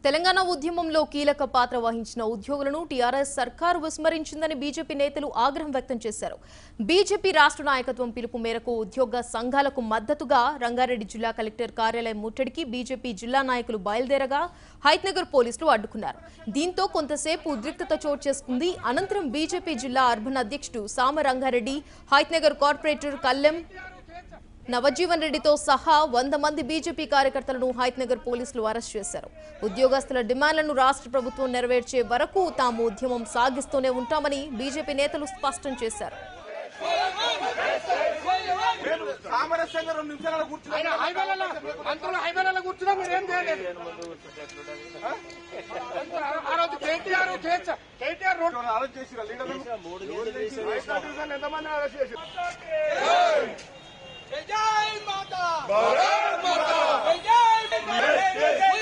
తెలంగాణ ఉద్యమంలో కీలక పాత్ర వహించిన ఉద్యోగులను టీఆర్ఎస్ సర్కారు విస్మరించిందని బీజేపీ నేతలు ఆగ్రహం వ్యక్తం చేశారు. బీజేపీ రాష్ట్ర నాయకత్వం పిలుపు మేరకు ఉద్యోగ సంఘాలకు మద్దతుగా రంగారెడ్డి జిల్లా కలెక్టర్ కార్యాలయం ముట్టడికి బీజేపీ జిల్లా నాయకులు బయలుదేరగా హైత్నగర్ పోలీసులు అడ్డుకున్నారు. దీంతో కొంతసేపు ఉద్రిక్తత చోటు చేసుకుంది. అనంతరం బీజేపీ జిల్లా అర్బన్ అధ్యక్షుడు సామ రంగారెడ్డి, హైత్నగర్ కార్పొరేటర్ కల్లెం నవజీవన్ రెడ్డితో సహా 100 మంది బీజేపీ కార్యకర్తలను హైత్నగర్ పోలీసులు అరెస్ట్ చేశారు. ఉద్యోగస్తుల డిమాండ్లను రాష్ట్ర ప్రభుత్వం నెరవేర్చే వరకు తాము ఉద్యమం సాగిస్తూనే ఉంటామని బీజేపీ నేతలు స్పష్టం చేశారు. जय माता भारत माता जय